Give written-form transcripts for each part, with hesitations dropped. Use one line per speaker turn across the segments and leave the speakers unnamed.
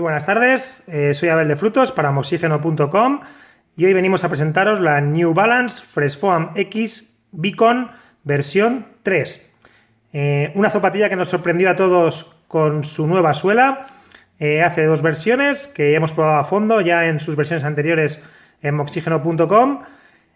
buenas tardes, soy Abel de Frutos para Moxígeno.com y hoy venimos a presentaros la New Balance Fresh Foam X Beacon versión 3. Una zapatilla que nos sorprendió a todos con su nueva suela. Hace dos versiones que hemos probado a fondo ya en sus versiones anteriores en Moxígeno.com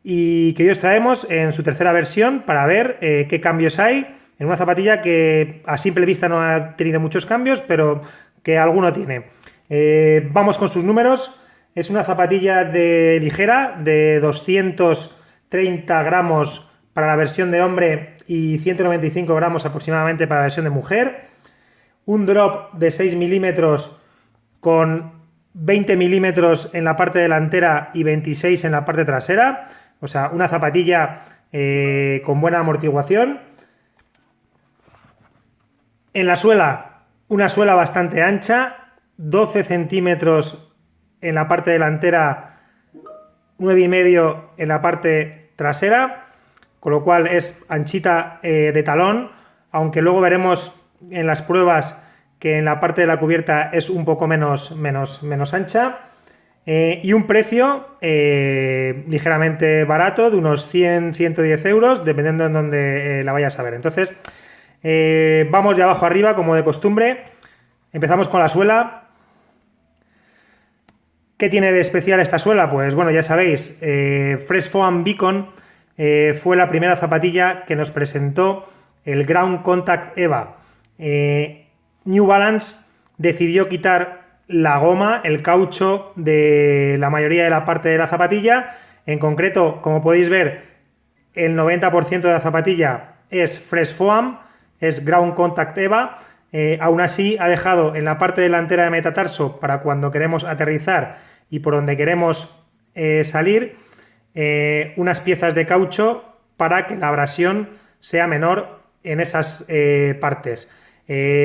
y que hoy os traemos en su tercera versión para ver qué cambios hay en una zapatilla que a simple vista no ha tenido muchos cambios, pero que alguno tiene. Vamos con sus números. Es una zapatilla ligera de 230 gramos para la versión de hombre y 195 gramos aproximadamente para la versión de mujer. Un drop de 6 milímetros con 20 milímetros en la parte delantera y 26 en la parte trasera. O sea, una zapatilla con buena amortiguación. En la suela, una suela bastante ancha, 12 centímetros en la parte delantera, 9,5 en la parte trasera, con lo cual es anchita de talón, aunque luego veremos en las pruebas que en la parte de la cubierta es un poco menos ancha. Y un precio ligeramente barato, de unos 100-110 euros, dependiendo en dónde la vayas a ver. Entonces, vamos de abajo arriba, como de costumbre. Empezamos con la suela. ¿Qué tiene de especial esta suela? Pues bueno, ya sabéis, Fresh Foam Beacon fue la primera zapatilla que nos presentó el Ground Contact EVA. New Balance decidió quitar la goma, el caucho de la mayoría de la parte de la zapatilla. En concreto, como podéis ver, el 90% de la zapatilla es Fresh Foam, es Ground Contact EVA. Aún así ha dejado en la parte delantera de metatarso, para cuando queremos aterrizar y por donde queremos salir, unas piezas de caucho para que la abrasión sea menor en esas partes.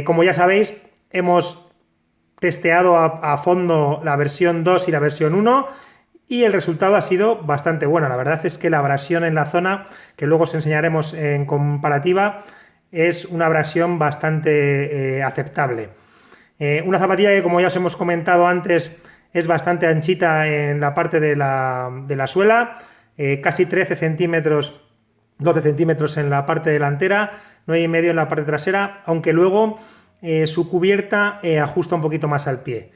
Como ya sabéis, hemos testeado a fondo la versión 2 y la versión 1 y el resultado ha sido bastante bueno. La verdad es que la abrasión en la zona, que luego os enseñaremos en comparativa, es una abrasión bastante aceptable. Una zapatilla que, como ya os hemos comentado antes, es bastante anchita en la parte de la suela, casi 13 centímetros, 12 centímetros en la parte delantera, 9,5 en la parte trasera, aunque luego su cubierta ajusta un poquito más al pie.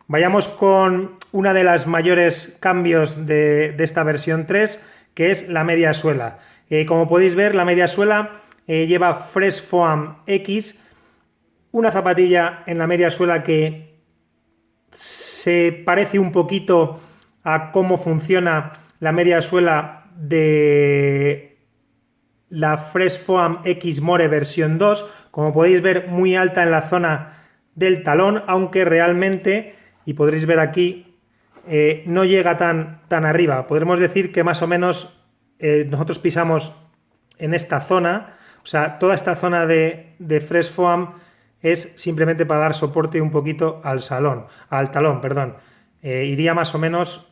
Vayamos con una de las mayores cambios de esta versión 3, que es la media suela. Como podéis ver, la media suela lleva Fresh Foam X, una zapatilla en la media suela que se parece un poquito a cómo funciona la media suela de la Fresh Foam X More versión 2, como podéis ver, muy alta en la zona del talón, aunque realmente, y podréis ver aquí, no llega tan arriba. Podremos decir que más o menos nosotros pisamos en esta zona. O sea, toda esta zona de Fresh Foam es simplemente para dar soporte un poquito al talón, perdón. Iría más o menos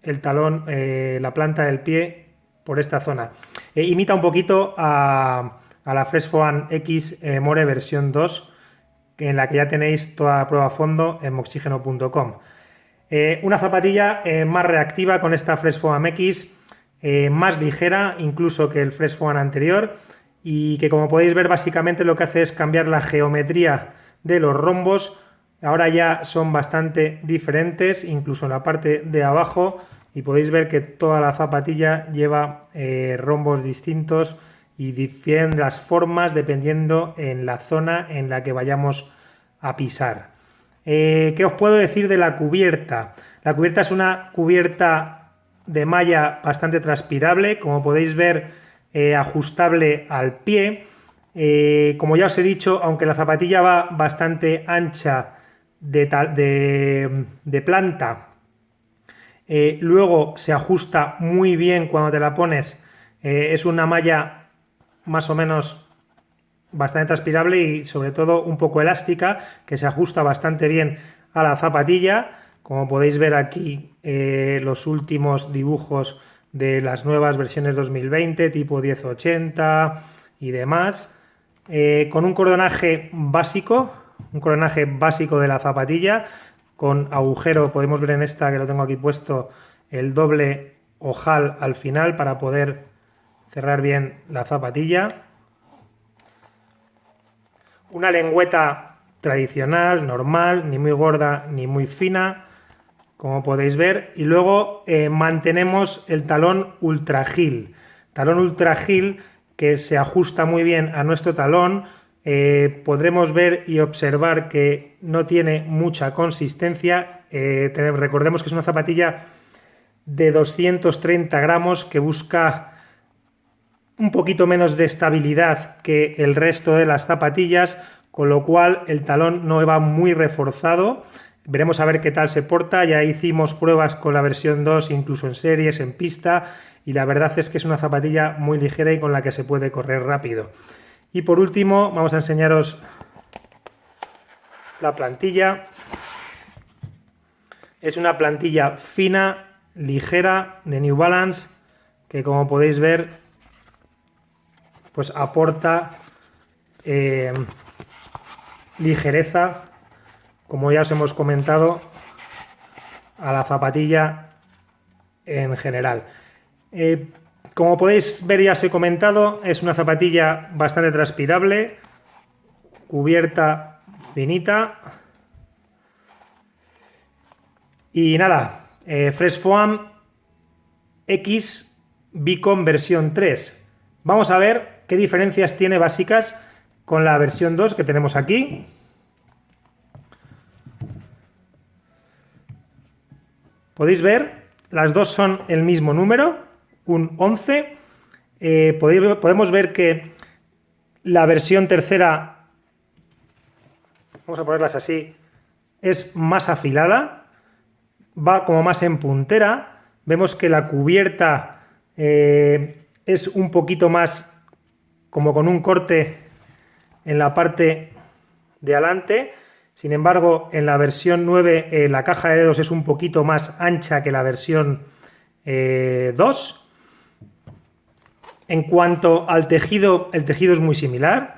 el talón, la planta del pie por esta zona. Imita un poquito a la Fresh Foam X More versión 2, en la que ya tenéis toda la prueba a fondo en Moxígeno.com. Una zapatilla más reactiva con esta Fresh Foam X, más ligera incluso que el Fresh Foam anterior, y que, como podéis ver, básicamente lo que hace es cambiar la geometría de los rombos. Ahora ya son bastante diferentes, incluso en la parte de abajo, y podéis ver que toda la zapatilla lleva rombos distintos y difieren las formas dependiendo en la zona en la que vayamos a pisar. ¿Qué os puedo decir de la cubierta? La cubierta es una cubierta de malla bastante transpirable, como podéis ver, ajustable al pie. Como ya os he dicho, aunque la zapatilla va bastante ancha de planta, luego se ajusta muy bien cuando te la pones. Es una malla más o menos bastante transpirable y sobre todo un poco elástica, que se ajusta bastante bien a la zapatilla. Como podéis ver aquí, los últimos dibujos de las nuevas versiones 2020, tipo 1080 y demás, con un cordonaje básico de la zapatilla, con agujero. Podemos ver en esta, que lo tengo aquí puesto, el doble ojal al final para poder cerrar bien la zapatilla. Una lengüeta tradicional, normal, ni muy gorda ni muy fina, como podéis ver. Y luego mantenemos el talón Ultra Heel. Talón Ultra Heel que se ajusta muy bien a nuestro talón. Podremos ver y observar que no tiene mucha consistencia. Recordemos que es una zapatilla de 230 gramos que busca un poquito menos de estabilidad que el resto de las zapatillas, con lo cual el talón no va muy reforzado. Veremos a ver qué tal se porta. Ya hicimos pruebas con la versión 2, incluso en series, en pista, y la verdad es que es una zapatilla muy ligera y con la que se puede correr rápido. Y por último vamos a enseñaros la plantilla. Es una plantilla fina, ligera, de New Balance, que como podéis ver pues aporta ligereza, como ya os hemos comentado, a la zapatilla en general. Como podéis ver, ya os he comentado, es una zapatilla bastante transpirable, cubierta finita. Y nada, Fresh Foam X Beacon versión 3. Vamos a ver qué diferencias tiene básicas con la versión 2 que tenemos aquí. Podéis ver, las dos son el mismo número, un 11. Podemos ver que la versión tercera, vamos a ponerlas así, es más afilada, va como más en puntera. Vemos que la cubierta es un poquito más como con un corte en la parte de adelante. Sin embargo, en la versión 9 la caja de dedos es un poquito más ancha que la versión 2. En cuanto al tejido, el tejido es muy similar.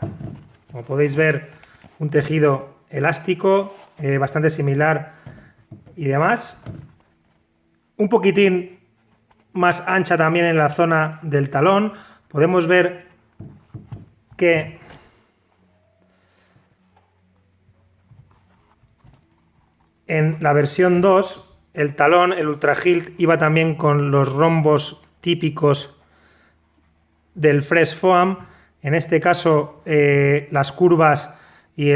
Como podéis ver, un tejido elástico, bastante similar y demás. Un poquitín más ancha también en la zona del talón. Podemos ver que en la versión 2 el talón, el Ultra Heel, iba también con los rombos típicos del Fresh Foam. En este caso las curvas y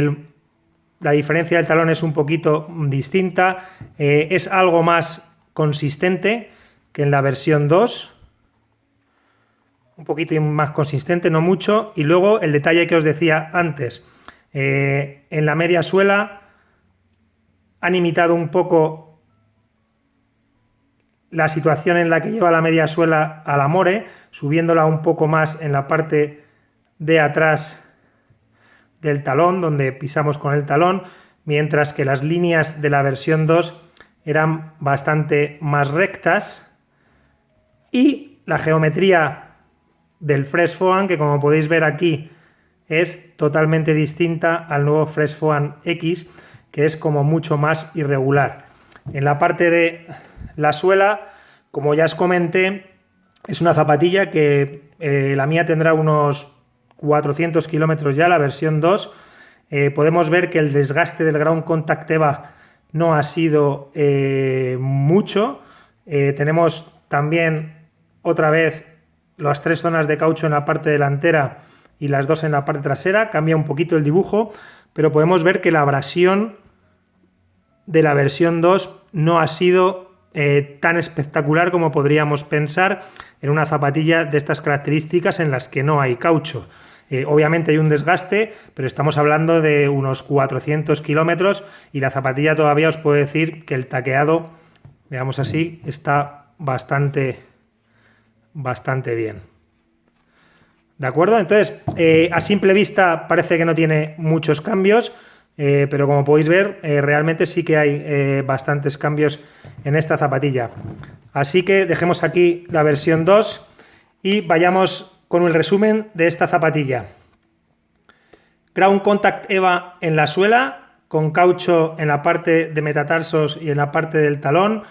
la diferencia del talón es un poquito distinta. Es algo más consistente que en la versión 2. Un poquito más consistente, no mucho. Y luego el detalle que os decía antes. En la media suela han imitado un poco la situación en la que lleva la media suela a la More, subiéndola un poco más en la parte de atrás del talón, donde pisamos con el talón, mientras que las líneas de la versión 2 eran bastante más rectas. Y la geometría del Fresh Foam, que como podéis ver aquí es totalmente distinta al nuevo Fresh Foam X, que es como mucho más irregular. En la parte de la suela, como ya os comenté, es una zapatilla que la mía tendrá unos 400 kilómetros ya, la versión 2. Podemos ver que el desgaste del Ground Contact EVA no ha sido mucho. Tenemos también otra vez las 3 zonas de caucho en la parte delantera y las 2 en la parte trasera. Cambia un poquito el dibujo, pero podemos ver que la abrasión de la versión 2 no ha sido tan espectacular como podríamos pensar en una zapatilla de estas características en las que no hay caucho. Obviamente hay un desgaste, pero estamos hablando de unos 400 kilómetros y la zapatilla todavía os puedo decir que el taqueado, veamos así, está bastante bien. ¿De acuerdo? Entonces, a simple vista parece que no tiene muchos cambios, pero como podéis ver, realmente sí que hay bastantes cambios en esta zapatilla. Así que dejemos aquí la versión 2 y vayamos con el resumen de esta zapatilla. Ground Contact EVA en la suela, con caucho en la parte de metatarsos y en la parte del talón,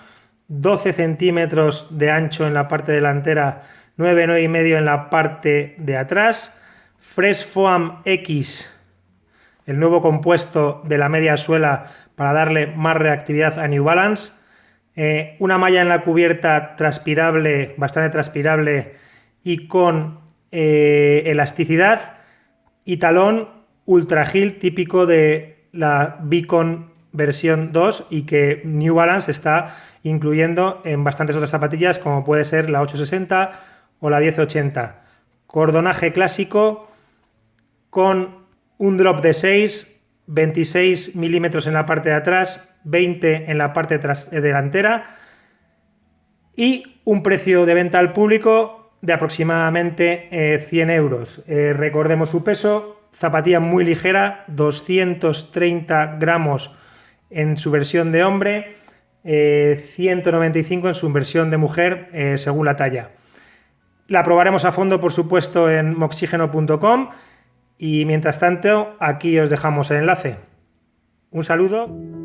12 centímetros de ancho en la parte delantera, 9,5 en la parte de atrás. Fresh Foam X, el nuevo compuesto de la media suela para darle más reactividad a New Balance. Una malla en la cubierta transpirable, bastante transpirable y con elasticidad, y talón Ultra Heel típico de la Beacon versión 2 y que New Balance está incluyendo en bastantes otras zapatillas como puede ser la 860 o la 1080. Cordonaje clásico con un drop de 6, 26 milímetros en la parte de atrás, 20 en la parte delantera, y un precio de venta al público de aproximadamente 100 euros. Recordemos su peso, zapatilla muy ligera, 230 gramos en su versión de hombre, 195 en su versión de mujer, según la talla. La probaremos a fondo, por supuesto, en moxigeno.com, y mientras tanto aquí os dejamos el enlace. Un saludo.